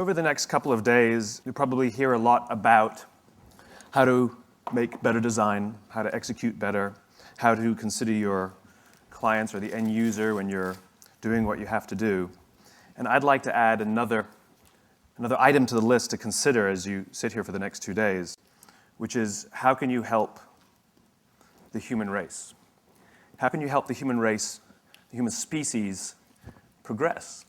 Over the next couple of days, you'll probably hear a lot about how to make better design, how to execute better, how to consider your clients or the end user when you're doing what you have to do. And I'd like to add another item to the list to consider as you sit here for the next 2 days, which is how can you help the human race? How can you help the human race, the human species, progress?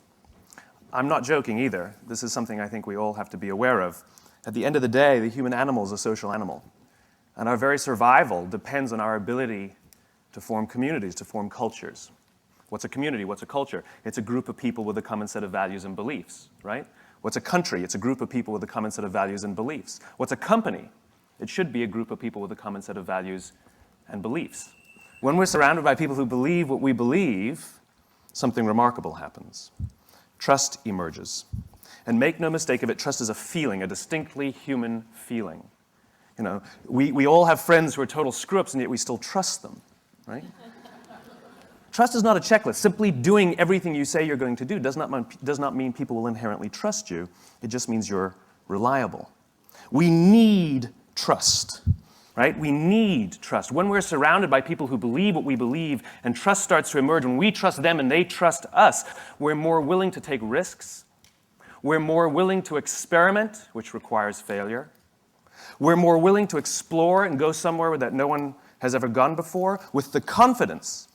I'm not joking either. This is something I think we all have to be aware of. At the end of the day, the human animal is a social animal. And our very survival depends on our ability to form communities, to form cultures. What's a community? What's a culture? It's a group of people with a common set of values and beliefs, right? What's a country? It's a group of people with a common set of values and beliefs. What's a company? It should be a group of people with a common set of values and beliefs. When we're surrounded by people who believe what we believe, something remarkable happens. Trust emerges. And make no mistake of it, trust is a feeling, a distinctly human feeling. You know, we all have friends who are total screw-ups, and yet we still trust them, right? Trust is not a checklist. Simply doing everything you say you're going to do does not mean people will inherently trust you. It just means you're reliable. We need trust, right? We need trust. When we're surrounded by people who believe what we believe and trust starts to emerge, when we trust them and they trust us, we're more willing to take risks. We're more willing to experiment, which requires failure. We're more willing to explore and go somewhere that no one has ever gone before with the confidence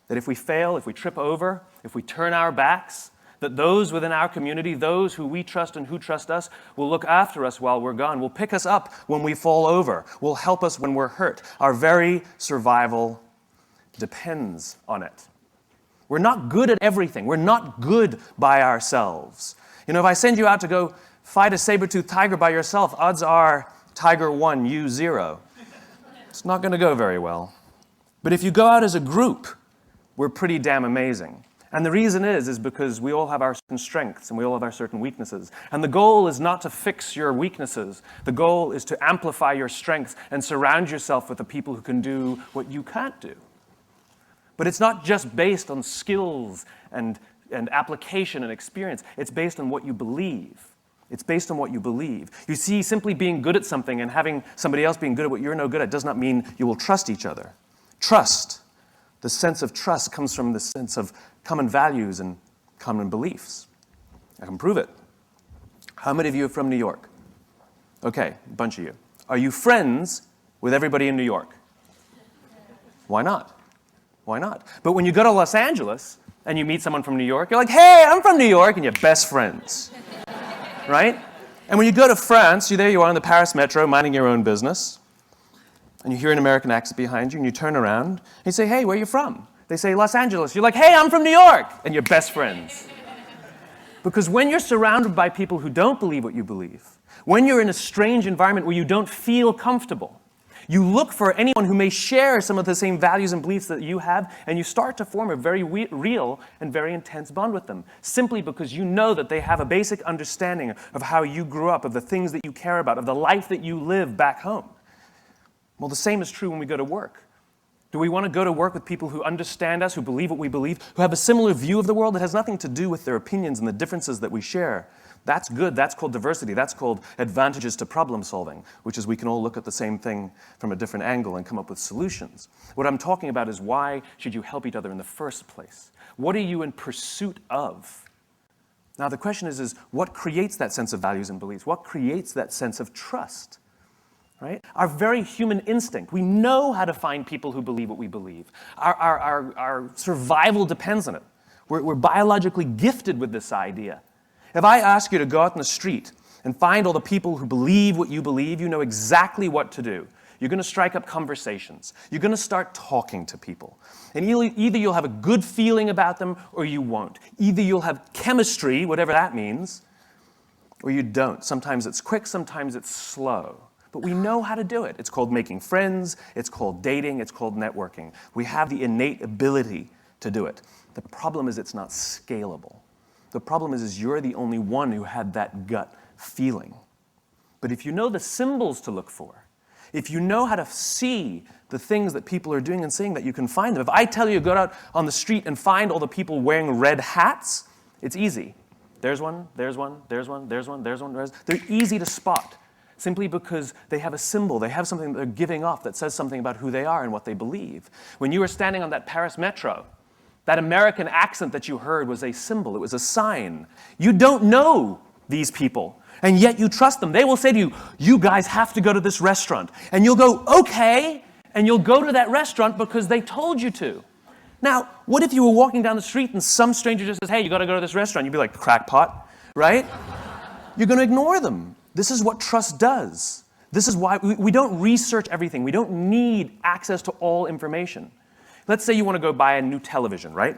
that if we fail, if we trip over, if we turn our backs, that those within our community, those who we trust and who trust us, will look after us while we're gone, will pick us up when we fall over, will help us when we're hurt. Our very survival depends on it. We're not good at everything. We're not good by ourselves. You know, if I send you out to go fight a saber-toothed tiger by yourself, odds are tiger 1, you 0. It's not going to go very well. But if you go out as a group, we're pretty damn amazing. And the reason is because we all have our certain strengths and we all have our certain weaknesses. And the goal is not to fix your weaknesses. The goal is to amplify your strengths and surround yourself with the people who can do what you can't do. But it's not just based on skills and application and experience. It's based on what you believe. It's based on what you believe. You see, simply being good at something and having somebody else being good at what you're no good at does not mean you will trust each other. Trust. The sense of trust comes from the sense of common values and common beliefs. I can prove it. How many of you are from New York? Okay, a bunch of you. Are you friends with everybody in New York? Why not? Why not? But when you go to Los Angeles and you meet someone from New York, you're like, hey, I'm from New York, and you're best friends. Right? And when you go to France, there you are in the Paris metro, minding your own business. And you hear an American accent behind you, and you turn around, and you say, hey, where are you from? They say, Los Angeles. You're like, hey, I'm from New York. And you're best friends. Because when you're surrounded by people who don't believe what you believe, when you're in a strange environment where you don't feel comfortable, you look for anyone who may share some of the same values and beliefs that you have, and you start to form a very real and very intense bond with them, simply because you know that they have a basic understanding of how you grew up, of the things that you care about, of the life that you live back home. Well, the same is true when we go to work. Do we want to go to work with people who understand us, who believe what we believe, who have a similar view of the world that has nothing to do with their opinions and the differences that we share? That's good. That's called diversity. That's called advantages to problem solving, which is we can all look at the same thing from a different angle and come up with solutions. What I'm talking about is why should you help each other in the first place? What are you in pursuit of? Now, the question is what creates that sense of values and beliefs? What creates that sense of trust? Right? Our very human instinct. We know how to find people who believe what we believe. Our survival depends on it. We're biologically gifted with this idea. If I ask you to go out in the street and find all the people who believe what you believe, you know exactly what to do. You're going to strike up conversations. You're going to start talking to people. And either you'll have a good feeling about them or you won't. Either you'll have chemistry, whatever that means, or you don't. Sometimes it's quick, sometimes it's slow. But we know how to do it. It's called making friends. It's called dating. It's called networking. We have the innate ability to do it. The problem is it's not scalable. The problem is you're the only one who had that gut feeling. But if you know the symbols to look for, if you know how to see the things that people are doing and saying, that you can find them. If I tell you to go out on the street and find all the people wearing red hats, it's easy. there's one, there's one, there's one, there's one, there's one. They're easy to spot simply because they have a symbol. They have something that they're giving off that says something about who they are and what they believe. When you were standing on that Paris metro, that American accent that you heard was a symbol. It was a sign. You don't know these people, and yet you trust them. They will say to you, you guys have to go to this restaurant. And you'll go, okay, and you'll go to that restaurant because they told you to. Now, what if you were walking down the street and some stranger just says, hey, you got to go to this restaurant? You'd be like, crackpot, right? You're going to ignore them. This is what trust does. This is why we don't research everything. We don't need access to all information. Let's say you want to go buy a new television, right?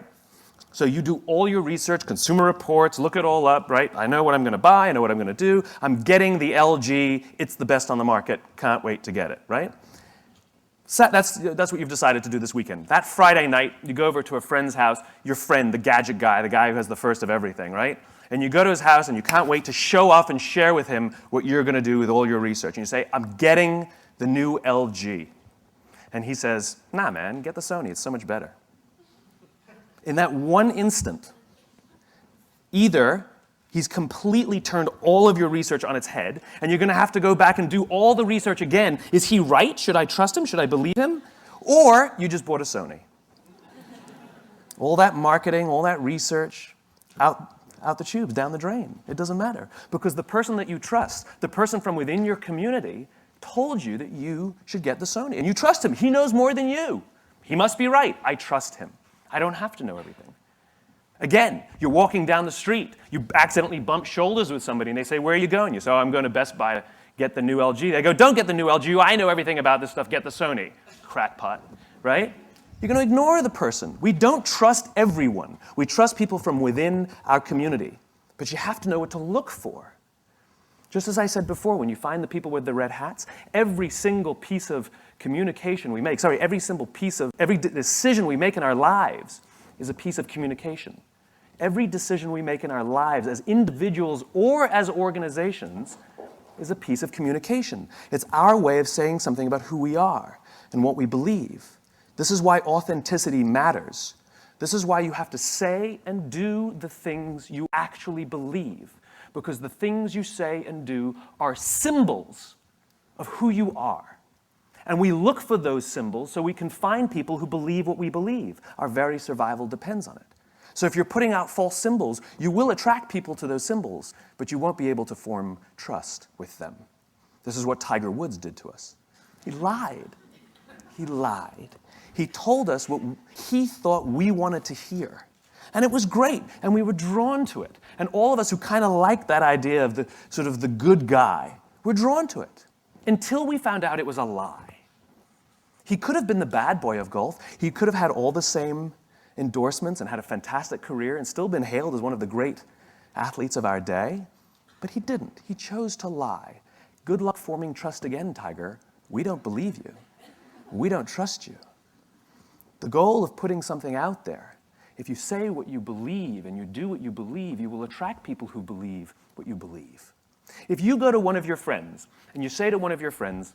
So you do all your research, consumer reports, look it all up, right? I know what I'm going to buy. I know what I'm going to do. I'm getting the LG. It's the best on the market. Can't wait to get it, right? So that's what you've decided to do this weekend. That Friday night, you go over to a friend's house, your friend, the gadget guy, the guy who has the first of everything, right? And you go to his house and you can't wait to show off and share with him what you're going to do with all your research. And you say, I'm getting the new LG. And he says, nah, man, get the Sony. It's so much better. In that one instant, either he's completely turned all of your research on its head, and you're going to have to go back and do all the research again. Is he right? Should I trust him? Should I believe him? Or you just bought a Sony. All that marketing, all that research, out the tubes, down the drain. It doesn't matter. Because the person that you trust, the person from within your community, told you that you should get the Sony. And you trust him. He knows more than you. He must be right. I trust him. I don't have to know everything. Again, you're walking down the street. You accidentally bump shoulders with somebody, and they say, where are you going? You say, oh, I'm going to Best Buy to get the new LG. They go, don't get the new LG. I know everything about this stuff. Get the Sony. Crackpot, right? You're going to ignore the person. We don't trust everyone. We trust people from within our community. But you have to know what to look for. Just as I said before, when you find the people with the red hats, every single piece of communication we make, every decision we make in our lives is a piece of communication. Every decision we make in our lives as individuals or as organizations is a piece of communication. It's our way of saying something about who we are and what we believe. This is why authenticity matters. This is why you have to say and do the things you actually believe, because the things you say and do are symbols of who you are. And we look for those symbols so we can find people who believe what we believe. Our very survival depends on it. So if you're putting out false symbols, you will attract people to those symbols, but you won't be able to form trust with them. This is what Tiger Woods did to us. He lied. He lied. He told us what he thought we wanted to hear. And it was great, and we were drawn to it. And all of us who kind of liked that idea of the sort of the good guy, were drawn to it, until we found out it was a lie. He could have been the bad boy of golf. He could have had all the same endorsements and had a fantastic career and still been hailed as one of the great athletes of our day. But he didn't. He chose to lie. Good luck forming trust again, Tiger. We don't believe you. We don't trust you. The goal of putting something out there, if you say what you believe and you do what you believe, you will attract people who believe what you believe. If you go to one of your friends and you say to one of your friends,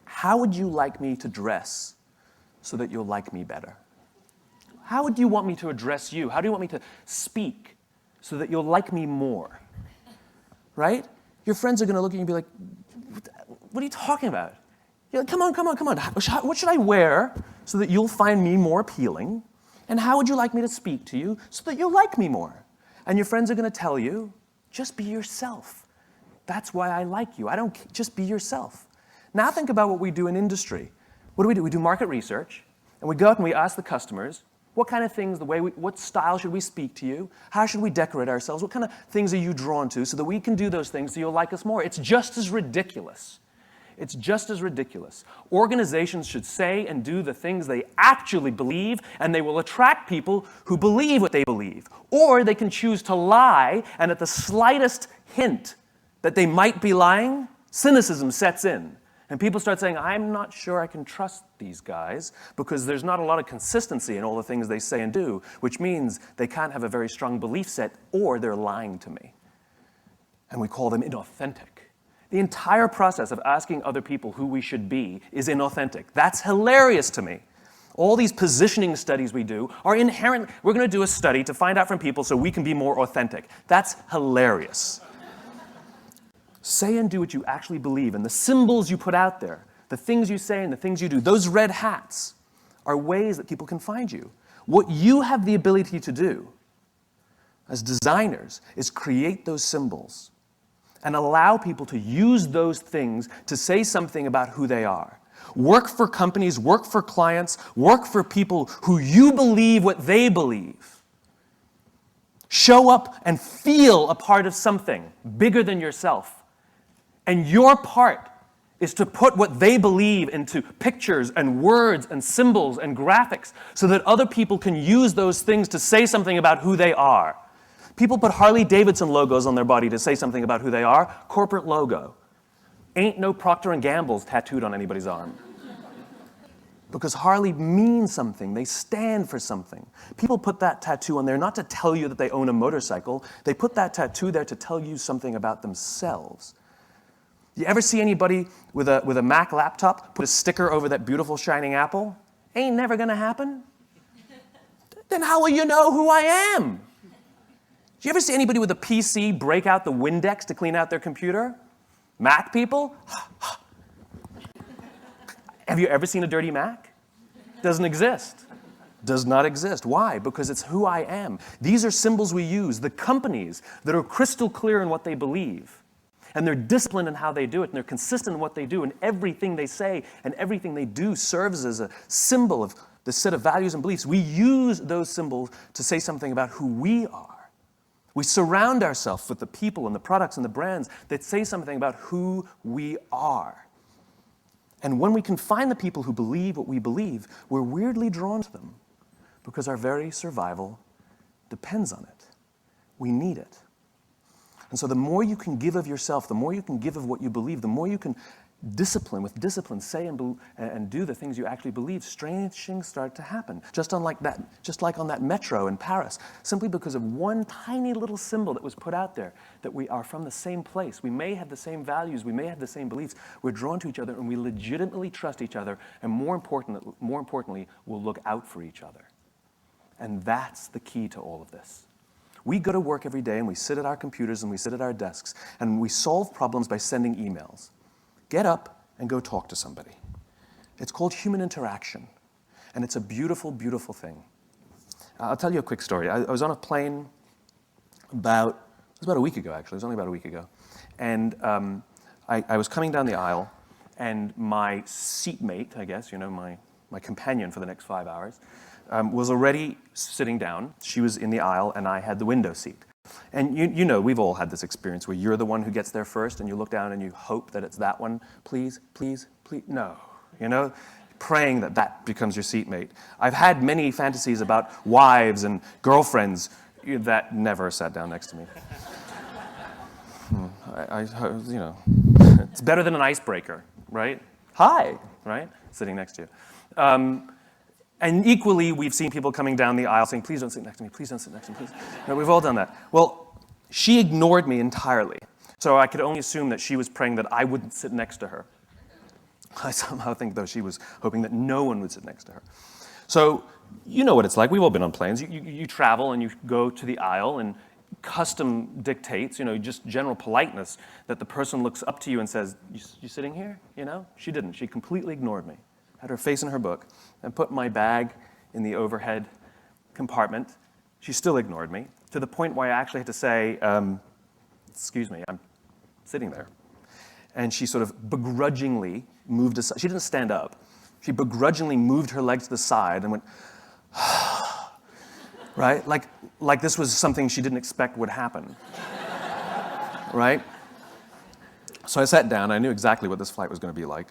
how would you like me to dress so that you'll like me better? How would you want me to address you? How do you want me to speak so that you'll like me more? Right? Your friends are going to look at you and be like, what are you talking about? You're like, come on. What should I wear so that you'll find me more appealing? And how would you like me to speak to you so that you'll like me more? And your friends are going to tell you, just be yourself. That's why I like you. Just be yourself. Now think about what we do in industry. What do? We do market research, and we go out and we ask the customers, what kind of things, what style should we speak to you? How should we decorate ourselves? What kind of things are you drawn to so that we can do those things so you'll like us more? It's just as ridiculous. It's just as ridiculous. Organizations should say and do the things they actually believe, and they will attract people who believe what they believe. Or they can choose to lie, and at the slightest hint that they might be lying, cynicism sets in. And people start saying, I'm not sure I can trust these guys because there's not a lot of consistency in all the things they say and do, which means they can't have a very strong belief set or they're lying to me. And we call them inauthentic. The entire process of asking other people who we should be is inauthentic. That's hilarious to me. All these positioning studies we do are inherent. We're going to do a study to find out from people so we can be more authentic. That's hilarious. Say and do what you actually believe, and the symbols you put out there, the things you say and the things you do, those red hats are ways that people can find you. What you have the ability to do as designers is create those symbols and allow people to use those things to say something about who they are. Work for companies, work for clients, work for people who you believe what they believe. Show up and feel a part of something bigger than yourself. And your part is to put what they believe into pictures and words and symbols and graphics so that other people can use those things to say something about who they are. People put Harley-Davidson logos on their body to say something about who they are. Corporate logo. Ain't no Procter & Gamble's tattooed on anybody's arm. Because Harley means something. They stand for something. People put that tattoo on there not to tell you that they own a motorcycle. They put that tattoo there to tell you something about themselves. You ever see anybody with a Mac laptop put a sticker over that beautiful shining apple? Ain't never gonna happen. Then how will you know who I am? Do you ever see anybody with a PC break out the Windex to clean out their computer? Mac people? Have you ever seen a dirty Mac? Doesn't exist. Does not exist. Why? Because it's who I am. These are symbols we use. The companies that are crystal clear in what they believe, and they're disciplined in how they do it, and they're consistent in what they do, and everything they say and everything they do serves as a symbol of the set of values and beliefs. We use those symbols to say something about who we are. We surround ourselves with the people and the products and the brands that say something about who we are. And when we can find the people who believe what we believe, we're weirdly drawn to them because our very survival depends on it. We need it. And so the more you can give of yourself, the more you can give of what you believe, the more you can with discipline, say and do the things you actually believe, strange things start to happen. Just like on that metro in Paris, simply because of one tiny little symbol that was put out there, that we are from the same place. We may have the same values, we may have the same beliefs, we're drawn to each other, and we legitimately trust each other, and more importantly, we'll look out for each other. And that's the key to all of this. We go to work every day, and we sit at our computers, and we sit at our desks, and we solve problems by sending emails. Get up and go talk to somebody. It's called human interaction, and it's a beautiful, beautiful thing. I'll tell you a quick story. I was on a plane it was about a week ago, actually. It was only about a week ago. And I was coming down the aisle, and my seatmate, I guess, my companion for the next 5 hours, was already sitting down. She was in the aisle, and I had the window seat. And you know, we've all had this experience where you're the one who gets there first, and you look down and you hope that it's that one. Please, please, please, no. Praying that becomes your seatmate. I've had many fantasies about wives and girlfriends that never sat down next to me. It's better than an icebreaker, right? Hi, right? Sitting next to you. And equally, we've seen people coming down the aisle saying, please don't sit next to me, please don't sit next to me, please. No, we've all done that. Well, she ignored me entirely. So I could only assume that she was praying that I wouldn't sit next to her. I somehow think, though, she was hoping that no one would sit next to her. So you know what it's like. We've all been on planes. You travel and you go to the aisle, and custom dictates, just general politeness, that the person looks up to you and says, you sitting here? She didn't. She completely ignored me. Had her face in her book, and put my bag in the overhead compartment. She still ignored me, to the point where I actually had to say, excuse me, I'm sitting there. And she sort of begrudgingly moved aside. She didn't stand up. She begrudgingly moved her legs to the side and went, right? Like this was something she didn't expect would happen, right? So I sat down. I knew exactly what this flight was going to be like.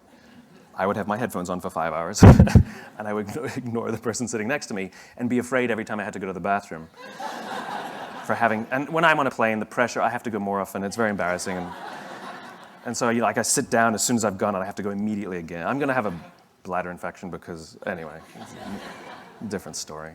I would have my headphones on for 5 hours, and I would ignore the person sitting next to me and be afraid every time I had to go to the bathroom. And when I'm on a plane, the pressure, I have to go more often. It's very embarrassing. And so I sit down as soon as I've gone, and I have to go immediately again. I'm going to have a bladder infection because, anyway, it's a different story.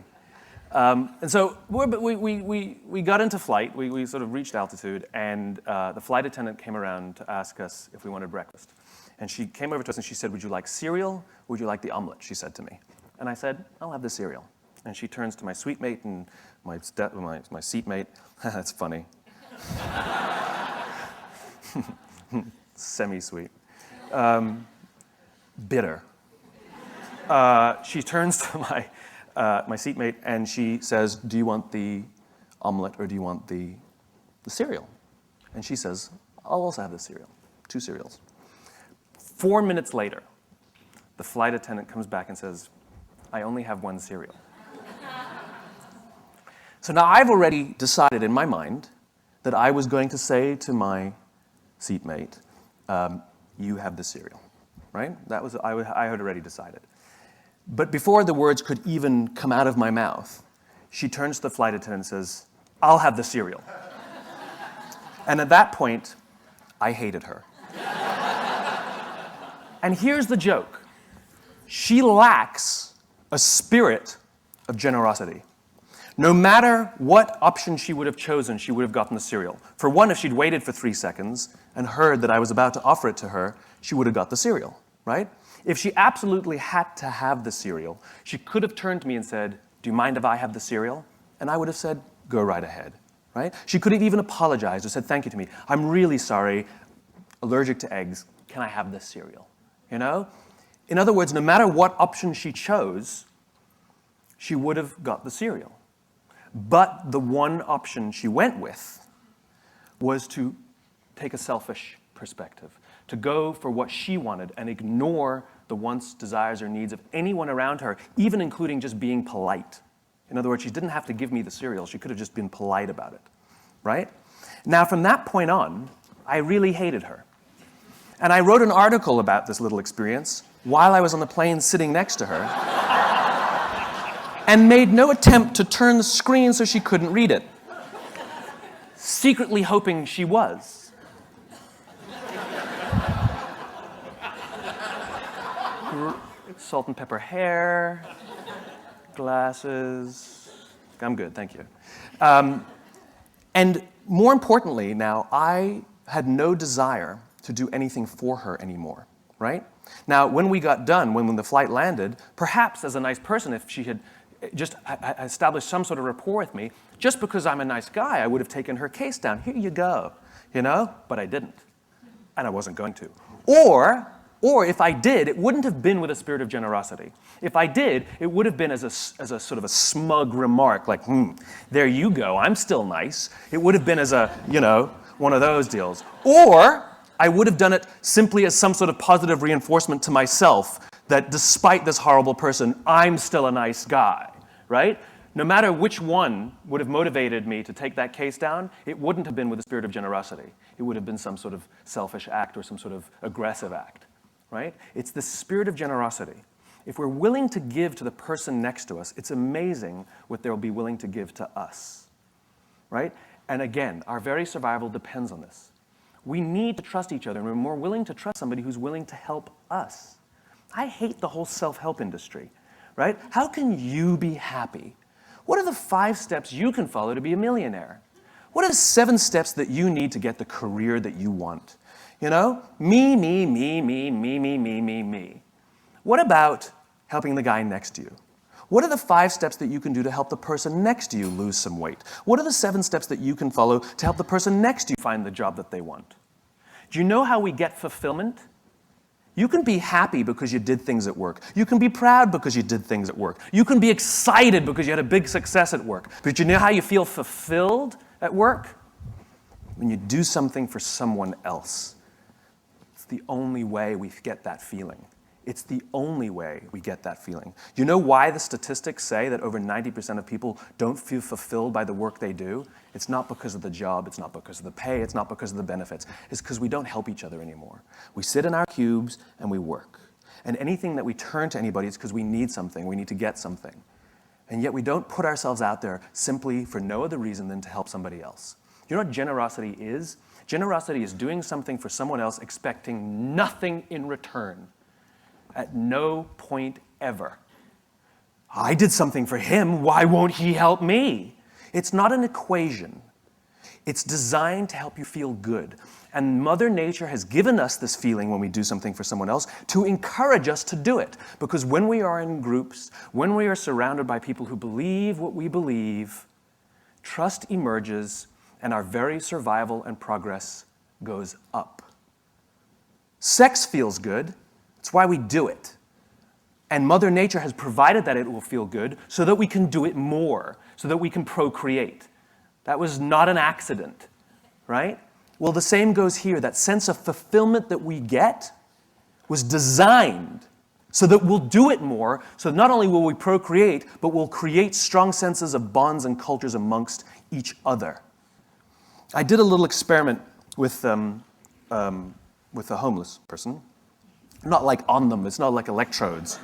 And so we got into flight. We sort of reached altitude, and the flight attendant came around to ask us if we wanted breakfast. And she came over to us and she said, would you like cereal or would you like the omelet? She said to me. And I said, I'll have the cereal. And she turns to my suite mate and my seatmate. That's funny. Semi-sweet. Bitter. She turns to my seatmate and she says, do you want the omelet or do you want the cereal? And she says, I'll also have the cereal. 2 cereals. 4 minutes later, the flight attendant comes back and says, I only have 1 cereal. So now I've already decided in my mind that I was going to say to my seatmate, you have the cereal, right? I had already decided. But before the words could even come out of my mouth, she turns to the flight attendant and says, I'll have the cereal. And at that point, I hated her. And here's the joke. She lacks a spirit of generosity. No matter what option she would have chosen, she would have gotten the cereal. For one, if she'd waited for 3 seconds and heard that I was about to offer it to her, she would have got the cereal, right? If she absolutely had to have the cereal, she could have turned to me and said, do you mind if I have the cereal? And I would have said, go right ahead, right? She could have even apologized or said thank you to me. I'm really sorry, allergic to eggs. Can I have this cereal? You know? In other words, no matter what option she chose, she would have got the cereal. But the one option she went with was to take a selfish perspective, to go for what she wanted and ignore the wants, desires, or needs of anyone around her, even including just being polite. In other words, she didn't have to give me the cereal. She could have just been polite about it, right? Now, from that point on, I really hated her. And I wrote an article about this little experience while I was on the plane sitting next to her and made no attempt to turn the screen so she couldn't read it, secretly hoping she was. Salt and pepper hair, glasses. I'm good, thank you. And more importantly now, I had no desire to do anything for her anymore, right? Now, when we got done, when the flight landed, perhaps as a nice person, if she had just established some sort of rapport with me, just because I'm a nice guy, I would have taken her case down. Here you go, you know? But I didn't, and I wasn't going to. Or if I did, it wouldn't have been with a spirit of generosity. If I did, it would have been as a sort of a smug remark, like, there you go, I'm still nice. It would have been as a, one of those deals. Or I would have done it simply as some sort of positive reinforcement to myself that despite this horrible person, I'm still a nice guy, right? No matter which one would have motivated me to take that case down, it wouldn't have been with a spirit of generosity. It would have been some sort of selfish act or some sort of aggressive act, right? It's the spirit of generosity. If we're willing to give to the person next to us, it's amazing what they'll be willing to give to us, right? And again, our very survival depends on this. We need to trust each other, and we're more willing to trust somebody who's willing to help us. I hate the whole self-help industry, right? How can you be happy? What are the 5 steps you can follow to be a millionaire? What are the 7 steps that you need to get the career that you want? Me, me, me, me, me, me, me, me, me. What about helping the guy next to you? What are the 5 steps that you can do to help the person next to you lose some weight? What are the 7 steps that you can follow to help the person next to you find the job that they want? Do you know how we get fulfillment? You can be happy because you did things at work. You can be proud because you did things at work. You can be excited because you had a big success at work. But you know how you feel fulfilled at work? When you do something for someone else. It's the only way we get that feeling. It's the only way we get that feeling. Do you know why the statistics say that over 90% of people don't feel fulfilled by the work they do? It's not because of the job, it's not because of the pay, it's not because of the benefits. It's because we don't help each other anymore. We sit in our cubes and we work. And anything that we turn to anybody is because we need something, we need to get something. And yet we don't put ourselves out there simply for no other reason than to help somebody else. You know what generosity is? Generosity is doing something for someone else expecting nothing in return. At no point ever. I did something for him, why won't he help me? It's not an equation. It's designed to help you feel good. And Mother Nature has given us this feeling when we do something for someone else to encourage us to do it. Because when we are in groups, when we are surrounded by people who believe what we believe, trust emerges and our very survival and progress goes up. Sex feels good. That's why we do it. And Mother Nature has provided that it will feel good so that we can do it more, so that we can procreate. That was not an accident, right? Well, the same goes here. That sense of fulfillment that we get was designed so that we'll do it more, so not only will we procreate, but we'll create strong senses of bonds and cultures amongst each other. I did a little experiment with a homeless person. Not like on them, it's not like electrodes.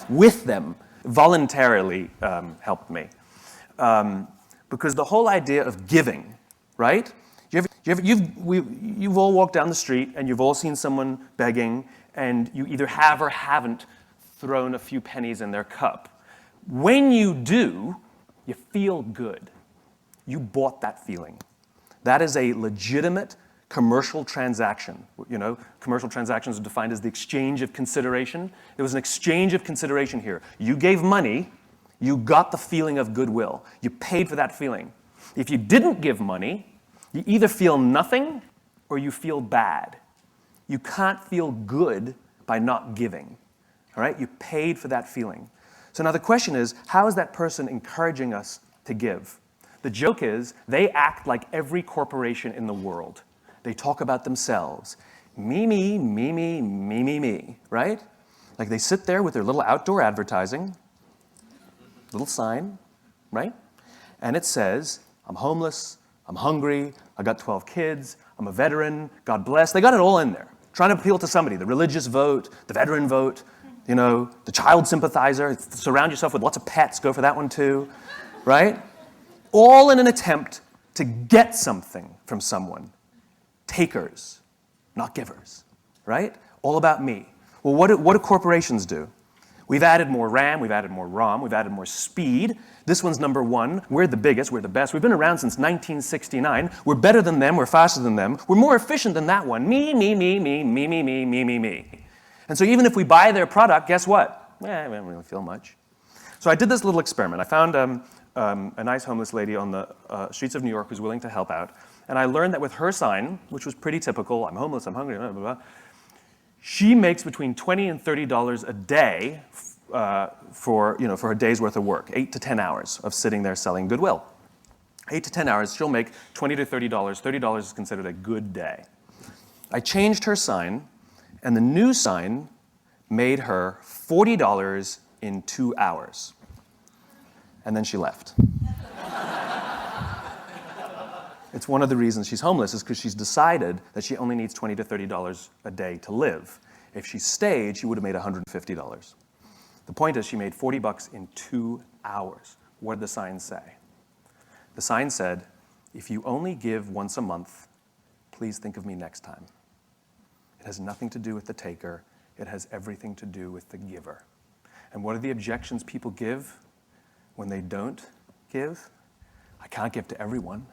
With them, voluntarily helped me. Because the whole idea of giving, right? You've all walked down the street and you've all seen someone begging and you either have or haven't thrown a few pennies in their cup. When you do, you feel good. You bought that feeling. That is a legitimate commercial transaction. You know, commercial transactions are defined as the exchange of consideration. There was an exchange of consideration here. You gave money, you got the feeling of goodwill. You paid for that feeling. If you didn't give money, you either feel nothing or you feel bad. You can't feel good by not giving. All right? You paid for that feeling. So now the question is, how is that person encouraging us to give? The joke is, they act like every corporation in the world. They talk about themselves. Me, me, me, me, me, me, me, right? Like they sit there with their little outdoor advertising, little sign, right? And it says, I'm homeless, I'm hungry, I got 12 kids, I'm a veteran, God bless. They got it all in there. Trying to appeal to somebody, the religious vote, the veteran vote, you know, the child sympathizer, surround yourself with lots of pets, go for that one too, right? All in an attempt to get something from someone. Takers, not givers, right? All about me. Well, what do corporations do? We've added more RAM, we've added more ROM, we've added more speed. This one's number one. We're the biggest, we're the best. We've been around since 1969. We're better than them, we're faster than them. We're more efficient than that one. Me, me, me, me, me, me, me, me, me, me. And so even if we buy their product, guess what? I don't really feel much. So I did this little experiment. I found a nice homeless lady on the streets of New York who's willing to help out. And I learned that with her sign, which was pretty typical, I'm homeless, I'm hungry, blah, blah, blah, she makes between $20 and $30 a day for a day's worth of work, 8 to 10 hours of sitting there selling goodwill. 8 to 10 hours, she'll make $20 to $30. $30 is considered a good day. I changed her sign, and the new sign made her $40 in 2 hours. And then she left. It's one of the reasons she's homeless is because she's decided that she only needs $20 to $30 a day to live. If she stayed, she would have made $150. The point is she made $40 in 2 hours. What did the sign say? The sign said, if you only give once a month, please think of me next time. It has nothing to do with the taker. It has everything to do with the giver. And what are the objections people give when they don't give? I can't give to everyone.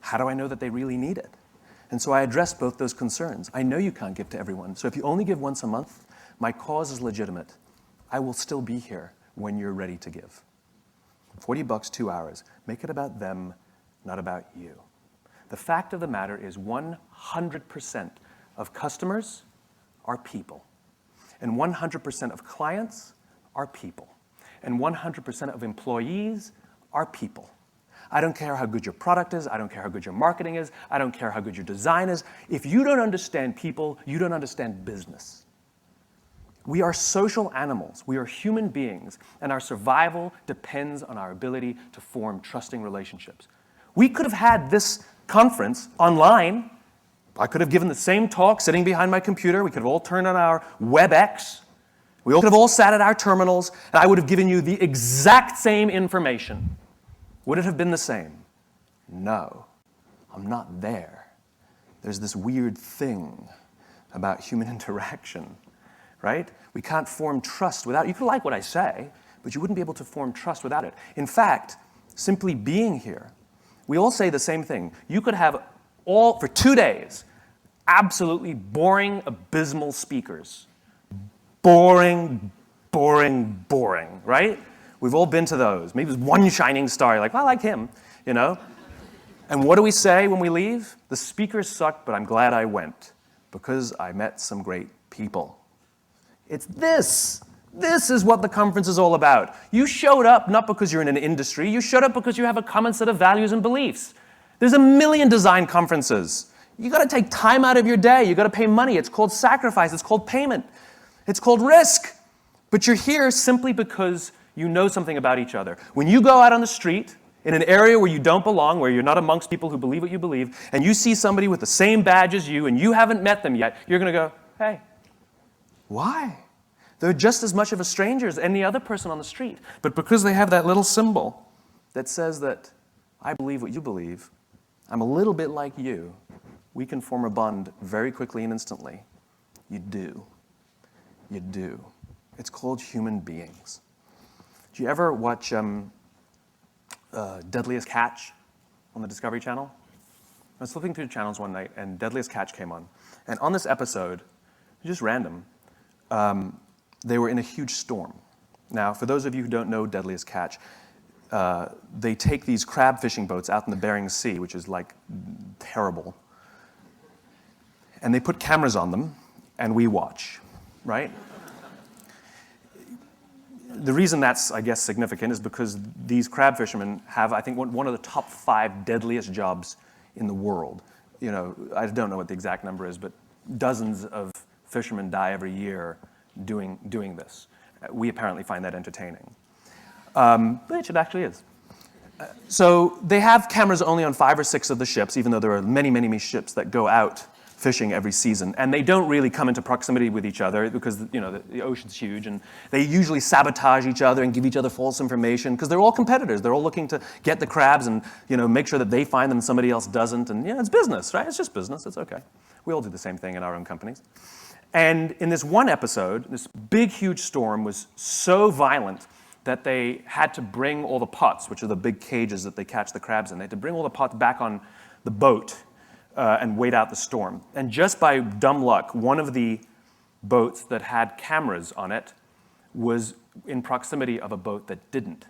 How do I know that they really need it? And so I addressed both those concerns. I know you can't give to everyone. So if you only give once a month, my cause is legitimate. I will still be here when you're ready to give. $40, 2 hours. Make it about them, not about you. The fact of the matter is 100% of customers are people. And 100% of clients are people. And 100% of employees are people. I don't care how good your product is. I don't care how good your marketing is. I don't care how good your design is. If you don't understand people, you don't understand business. We are social animals. We are human beings, and our survival depends on our ability to form trusting relationships. We could have had this conference online. I could have given the same talk sitting behind my computer. We could have all turned on our WebEx. We could have all sat at our terminals, and I would have given you the exact same information. Would it have been the same? No. I'm not there. There's this weird thing about human interaction, right? We can't form trust without, you could like what I say, but you wouldn't be able to form trust without it. In fact, simply being here, We all say the same thing. You could have for 2 days, absolutely boring, abysmal speakers. Boring, boring, boring, right? We've all been to those. Maybe there's one shining star. You're like, well, I like him, you know? And what do we say when we leave? The speakers sucked, but I'm glad I went because I met some great people. It's this. This is what the conference is all about. You showed up not because you're in an industry. You showed up because you have a common set of values and beliefs. There's a million design conferences. You got to take time out of your day. You got to pay money. It's called sacrifice. It's called payment. It's called risk. But you're here simply because you know something about each other. When you go out on the street in an area where you don't belong, where you're not amongst people who believe what you believe, and you see somebody with the same badge as you and you haven't met them yet, you're going to go, hey, why? They're just as much of a stranger as any other person on the street. But because they have that little symbol that says that I believe what you believe, I'm a little bit like you, we can form a bond very quickly and instantly. You do. You do. It's called human beings. Do you ever watch Deadliest Catch on the Discovery Channel? I was flipping through the channels one night, and Deadliest Catch came on. And on this episode, just random, they were in a huge storm. Now, for those of you who don't know Deadliest Catch, they take these crab fishing boats out in the Bering Sea, which is like terrible, and they put cameras on them, and we watch, right? The reason that's, I guess, significant is because these crab fishermen have, I think, one of the top 5 deadliest jobs in the world. You know, I don't know what the exact number is, but dozens of fishermen die every year doing this. We apparently find that entertaining, which it actually is. So they have cameras only on 5 or 6 of the ships, even though there are many, many, many ships that go out fishing every season, and they don't really come into proximity with each other because the ocean's huge, and they usually sabotage each other and give each other false information because they're all competitors. They're all looking to get the crabs and make sure that they find them and somebody else doesn't. And it's business, right? It's just business. It's okay. We all do the same thing in our own companies. And in this one episode, this big, huge storm was so violent that they had to bring all the pots, which are the big cages that they catch the crabs in. They had to bring all the pots back on the boat and wait out the storm. And just by dumb luck, one of the boats that had cameras on it was in proximity of a boat that didn't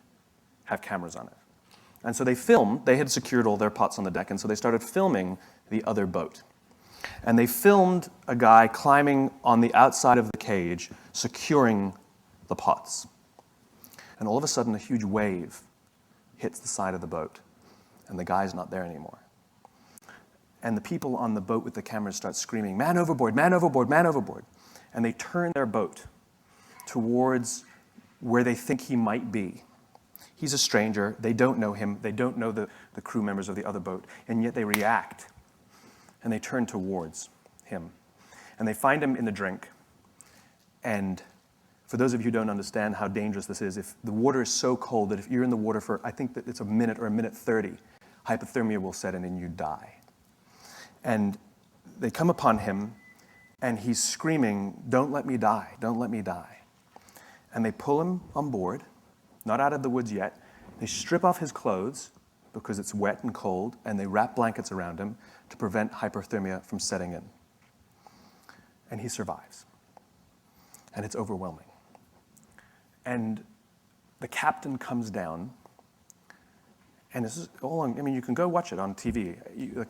have cameras on it. And so they filmed. They had secured all their pots on the deck, and so they started filming the other boat. And they filmed a guy climbing on the outside of the cage, securing the pots. And all of a sudden, a huge wave hits the side of the boat, and the guy's not there anymore. And the people on the boat with the cameras start screaming, man overboard, man overboard, man overboard. And they turn their boat towards where they think he might be. He's a stranger. They don't know him. They don't know the crew members of the other boat. And yet they react. And they turn towards him. And they find him in the drink. And for those of you who don't understand how dangerous this is, if the water is so cold that if you're in the water for, I think that it's a minute or a minute 30, hypothermia will set in and you die. And they come upon him, and he's screaming, don't let me die, don't let me die. And they pull him on board, not out of the woods yet. They strip off his clothes because it's wet and cold, and they wrap blankets around him to prevent hypothermia from setting in. And he survives. And it's overwhelming. And the captain comes down, and this is all on, you can go watch it on TV. The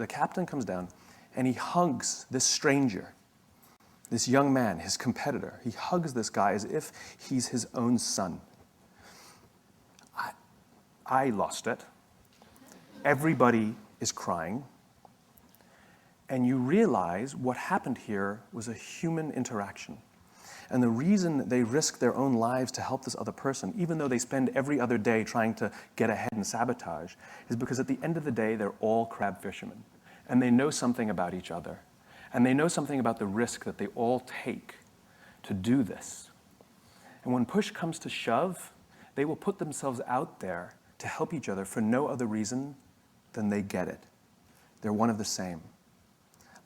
captain comes down, and he hugs this stranger, this young man, his competitor. He hugs this guy as if he's his own son. I lost it. Everybody is crying. And you realize what happened here was a human interaction. And the reason they risk their own lives to help this other person, even though they spend every other day trying to get ahead and sabotage, is because at the end of the day, they're all crab fishermen. And they know something about each other. And they know something about the risk that they all take to do this. And when push comes to shove, they will put themselves out there to help each other for no other reason than they get it. They're one of the same.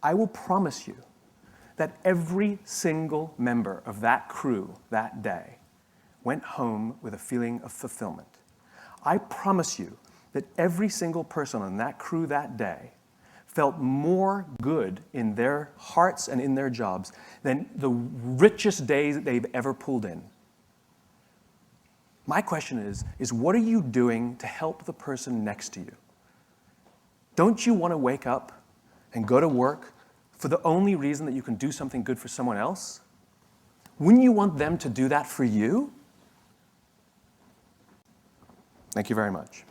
I will promise you that every single member of that crew that day went home with a feeling of fulfillment. I promise you that every single person on that crew that day felt more good in their hearts and in their jobs than the richest days that they've ever pulled in. My question is what are you doing to help the person next to you? Don't you want to wake up and go to work for the only reason that you can do something good for someone else? Wouldn't you want them to do that for you? Thank you very much.